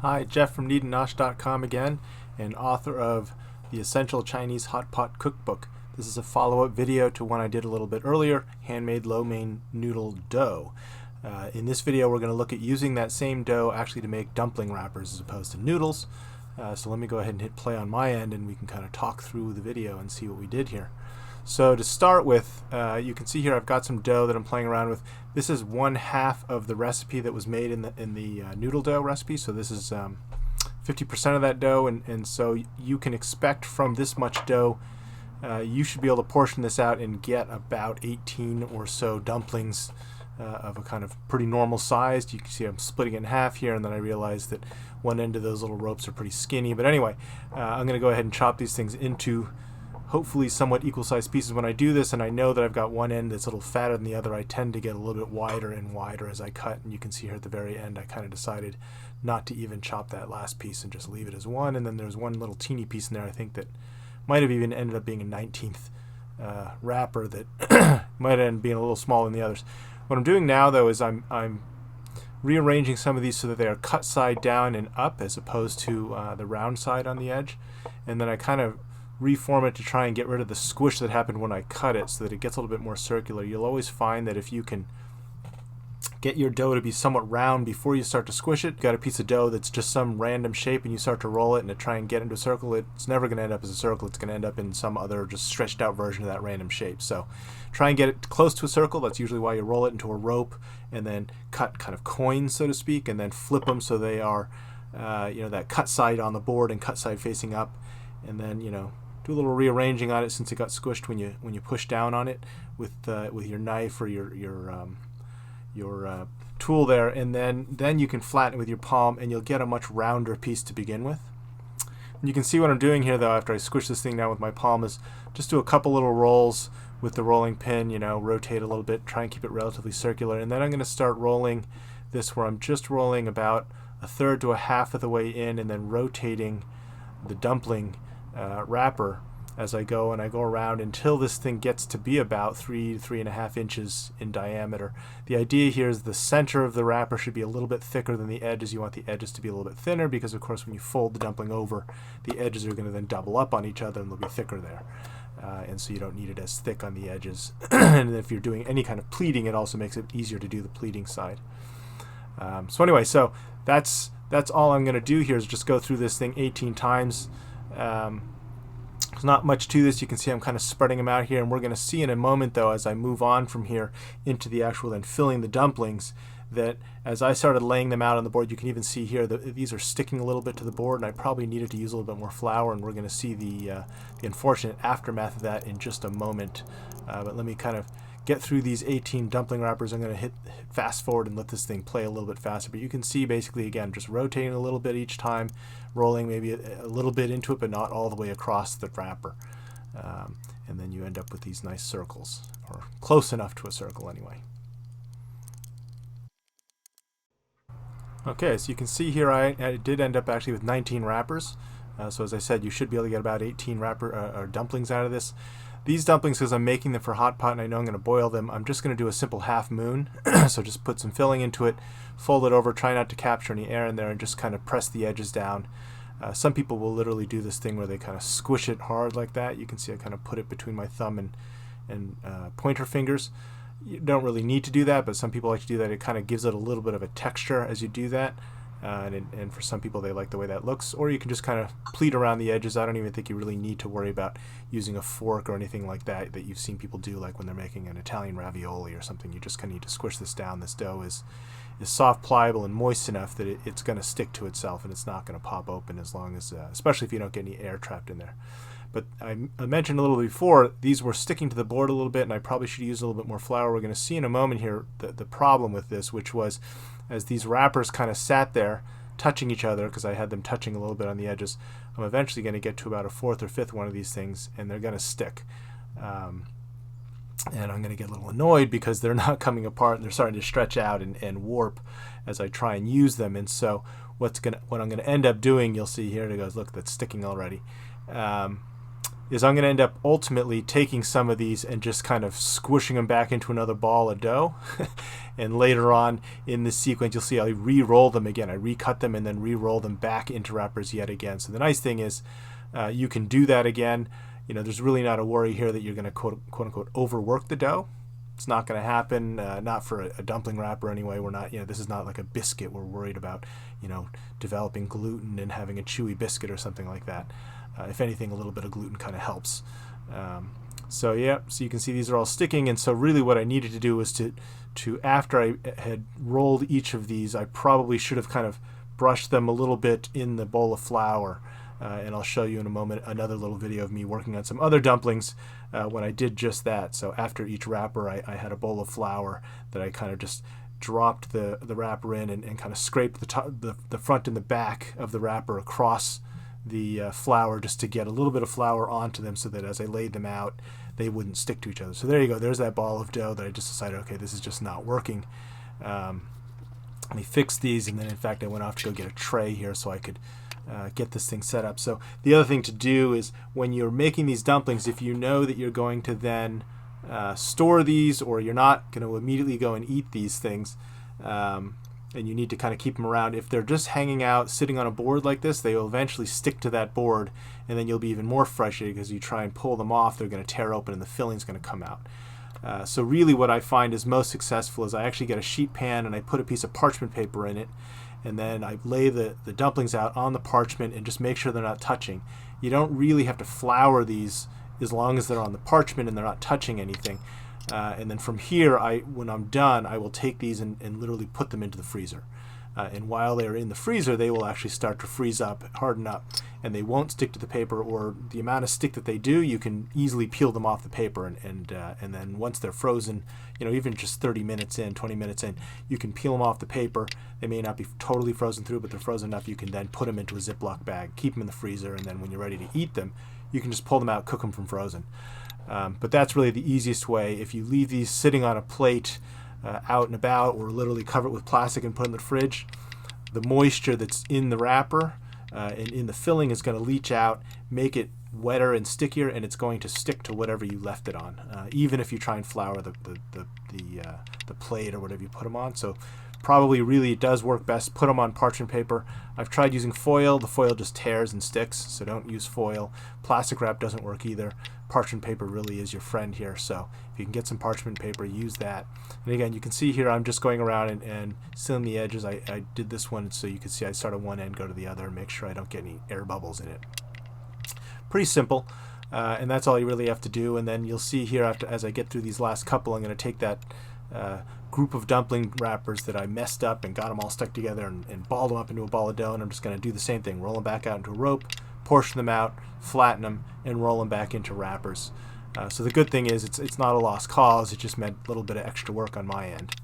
Hi, Jeff from kneadandnosh.com again, and author of the Essential Chinese Hot Pot Cookbook. This is a follow-up video to one I did a little bit earlier, handmade lo mein noodle dough. In this video we're going to look at using that same dough actually to make dumpling wrappers as opposed to noodles. So let me go ahead and hit play on my end and we can kind of talk through the video and see what we did here. So to start with, you can see here I've got some dough that I'm playing around with. This is 1/2 of the recipe that was made in the noodle dough recipe. So this is 50% of that dough, and so you can expect from this much dough, you should be able to portion this out and get about 18 or so dumplings of a kind of pretty normal size. You can see I'm splitting it in half here, and then I realized that one end of those little ropes are pretty skinny. But anyway, I'm going to go ahead and chop these things into hopefully somewhat equal sized pieces. When I do this and I know that I've got one end that's a little fatter than the other, I tend to get a little bit wider and wider as I cut, and you can see here at the very end I kind of decided not to even chop that last piece and just leave it as one. And then there's one little teeny piece in there I think that might have even ended up being a 19th wrapper that might end up being a little smaller than the others. What I'm doing now though is I'm rearranging some of these so that they are cut side down and up as opposed to the round side on the edge, and then I kind of reform it to try and get rid of the squish that happened when I cut it so that it gets a little bit more circular. You'll always find that if you can get your dough to be somewhat round before you start to squish it, you've got a piece of dough that's just some random shape and you start to roll it and to try and get into a circle, it's never going to end up as a circle. It's going to end up in some other just stretched out version of that random shape. So try and get it close to a circle. That's usually why you roll it into a rope and then cut kind of coins, so to speak, and then flip them so they are that cut side on the board and cut side facing up, and then do a little rearranging on it since it got squished when you push down on it with your knife or your tool there, and then you can flatten it with your palm and you'll get a much rounder piece to begin with. And you can see what I'm doing here though after I squish this thing down with my palm is just do a couple little rolls with the rolling pin, rotate a little bit, try and keep it relatively circular, and then I'm going to start rolling this where I'm just rolling about 1/3 to 1/2 of the way in and then rotating the dumpling wrapper as I go, and I go around until this thing gets to be about 3 to 3.5 inches in diameter. The idea here is the center of the wrapper should be a little bit thicker than the edges. You want the edges to be a little bit thinner because of course when you fold the dumpling over, the edges are going to then double up on each other and they'll be thicker there, and so you don't need it as thick on the edges. And if you're doing any kind of pleating, it also makes it easier to do the pleating side. So anyway, so that's all I'm going to do here is just go through this thing 18 times. There's not much to this. You can see I'm kind of spreading them out here, and we're going to see in a moment though as I move on from here into the actual then filling the dumplings that as I started laying them out on the board, you can even see here that these are sticking a little bit to the board, and I probably needed to use a little bit more flour, and we're going to see the unfortunate aftermath of that in just a moment. But let me kind of get through these 18 dumpling wrappers. I'm going to hit fast forward and let this thing play a little bit faster, but you can see basically again just rotating a little bit each time, rolling maybe a little bit into it but not all the way across the wrapper, and then you end up with these nice circles, or close enough to a circle anyway. Okay, so you can see here I did end up actually with 19 wrappers. So as I said, you should be able to get about 18 or dumplings out of this. These dumplings, because I'm making them for hot pot and I know I'm going to boil them, I'm just going to do a simple half moon. So just put some filling into it, fold it over, try not to capture any air in there, and just kind of press the edges down. Some people will literally do this thing where they kind of squish it hard like that. You can see I kind of put it between my thumb and pointer fingers. You don't really need to do that, but some people like to do that. It kind of gives it a little bit of a texture as you do that. And for some people they like the way that looks, or you can just kind of pleat around the edges. I don't even think you really need to worry about using a fork or anything like that you've seen people do, like when they're making an Italian ravioli or something. You just kind of need to squish this down. This dough is soft, pliable, and moist enough that it's going to stick to itself and it's not going to pop open, as long as especially if you don't get any air trapped in there. But I mentioned a little before, these were sticking to the board a little bit, and I probably should use a little bit more flour. We're going to see in a moment here the problem with this, which was as these wrappers kind of sat there touching each other, because I had them touching a little bit on the edges, I'm eventually going to get to about a 4th or 5th one of these things, and they're going to stick. And I'm going to get a little annoyed because they're not coming apart and they're starting to stretch out and warp as I try and use them. And so what I'm going to end up doing, you'll see here, it goes, look, that's sticking already, is I'm going to end up ultimately taking some of these and just kind of squishing them back into another ball of dough. And later on in this sequence, you'll see I re-roll them again. I recut them and then re-roll them back into wrappers yet again. So the nice thing is you can do that again. You know, there's really not a worry here that you're going to quote unquote overwork the dough. It's not going to happen, not for a dumpling wrapper anyway. We're not, this is not like a biscuit. We're worried about, developing gluten and having a chewy biscuit or something like that. If anything, a little bit of gluten kind of helps. So you can see these are all sticking. And so really what I needed to do was to after I had rolled each of these, I probably should have kind of brushed them a little bit in the bowl of flour. And I'll show you in a moment another little video of me working on some other dumplings when I did just that. So after each wrapper, I had a bowl of flour that I kind of just dropped the wrapper in and kind of scraped the front and the back of the wrapper across the flour just to get a little bit of flour onto them so that as I laid them out, they wouldn't stick to each other. So there you go. There's that ball of dough that I just decided, okay, this is just not working. Let me fix these, and then in fact I went off to go get a tray here so I could get this thing set up. So the other thing to do is when you're making these dumplings, if you know that you're going to then store these, or you're not going to immediately go and eat these things, and you need to kind of keep them around, if they're just hanging out sitting on a board like this, they will eventually stick to that board, and then you'll be even more frustrated because you try and pull them off, they're going to tear open and the filling's going to come out. So really what I find is most successful is I actually get a sheet pan and I put a piece of parchment paper in it, and then I lay the dumplings out on the parchment and just make sure they're not touching. You don't really have to flour these as long as they're on the parchment and they're not touching anything. And then from here, when I'm done, I will take these and literally put them into the freezer. And while they're in the freezer, they will actually start to freeze up, harden up, and they won't stick to the paper, or the amount of stick that they do, you can easily peel them off the paper. And then once they're frozen, even just 30 minutes in, 20 minutes in, you can peel them off the paper. They may not be totally frozen through, but they're frozen enough. You can then put them into a Ziploc bag, keep them in the freezer, and then when you're ready to eat them, you can just pull them out, cook them from frozen. But that's really the easiest way. If you leave these sitting on a plate out and about, or literally cover it with plastic and put it in the fridge, the moisture that's in the wrapper and in the filling is going to leach out, make it wetter and stickier, and it's going to stick to whatever you left it on, even if you try and flour the plate or whatever you put them on. So probably really it does work best, put them on parchment paper. I've tried using foil. The foil just tears and sticks, so don't use foil. Plastic wrap doesn't work either. Parchment paper really is your friend here, so if you can get some parchment paper, use that. And again, you can see here I'm just going around and sealing the edges. I did this one so you can see I start at one end, go to the other, and make sure I don't get any air bubbles in it. Pretty simple, and that's all you really have to do. And then you'll see here, as I get through these last couple, I'm going to take that group of dumpling wrappers that I messed up and got them all stuck together and balled them up into a ball of dough, and I'm just going to do the same thing, roll them back out into a rope, portion them out, flatten them, and roll them back into wrappers. So the good thing is it's not a lost cause. It just meant a little bit of extra work on my end.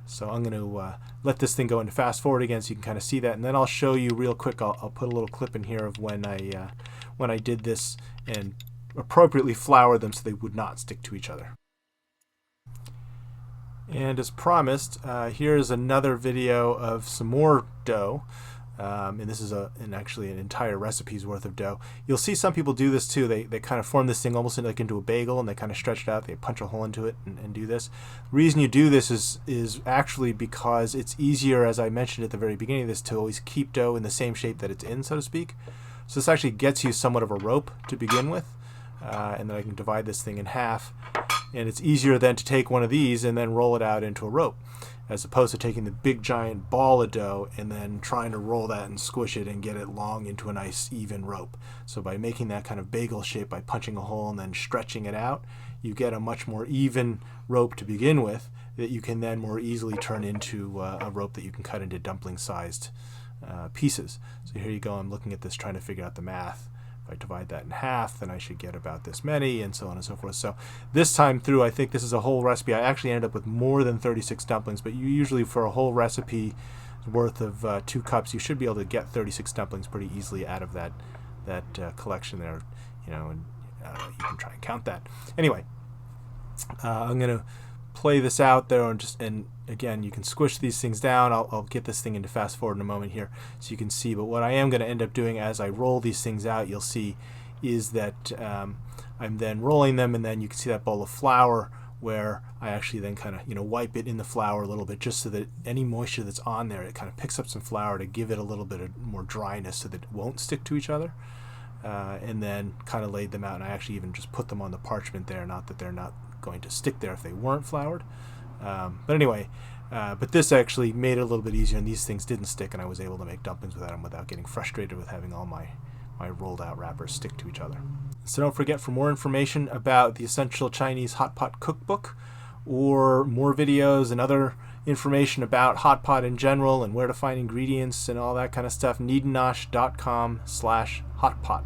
So I'm going to let this thing go into fast forward again so you can kind of see that, and then I'll show you real quick. I'll put a little clip in here of when I did this and appropriately floured them so they would not stick to each other. And as promised, here's another video of some more dough. And this is actually an entire recipe's worth of dough. You'll see some people do this too. They kind of form this thing almost into a bagel, and they kind of stretch it out. They punch a hole into it and do this. The reason you do this is actually because it's easier, as I mentioned at the very beginning of this, to always keep dough in the same shape that it's in, so to speak. So this actually gets you somewhat of a rope to begin with, and then I can divide this thing in half. And it's easier then to take one of these and then roll it out into a rope, as opposed to taking the big giant ball of dough and then trying to roll that and squish it and get it long into a nice even rope. So by making that kind of bagel shape, by punching a hole and then stretching it out, you get a much more even rope to begin with that you can then more easily turn into a rope that you can cut into dumpling-sized pieces. So here you go. I'm looking at this, trying to figure out the math. If I divide that in half, then I should get about this many, and so on and so forth. So this time through, I think this is a whole recipe. I actually ended up with more than 36 dumplings, but you usually, for a whole recipe worth of 2 cups, you should be able to get 36 dumplings pretty easily out of that collection there. And you can try and count that. Anyway, I'm going to play this out there, and again, you can squish these things down. I'll get this thing into fast forward in a moment here so you can see. But what I am going to end up doing as I roll these things out, you'll see, is that I'm then rolling them, and then you can see that bowl of flour where I actually then kind of wipe it in the flour a little bit, just so that any moisture that's on there, it kind of picks up some flour to give it a little bit of more dryness so that it won't stick to each other. And then kind of laid them out, and I actually even just put them on the parchment there, not that they're not going to stick there if they weren't floured. But anyway, but this actually made it a little bit easier, and these things didn't stick, and I was able to make dumplings without them without getting frustrated with having all my rolled out wrappers stick to each other. So don't forget, for more information about the Essential Chinese Hot Pot Cookbook, or more videos and other information about hot pot in general and where to find ingredients and all that kind of stuff, neednosh.com/hotpot.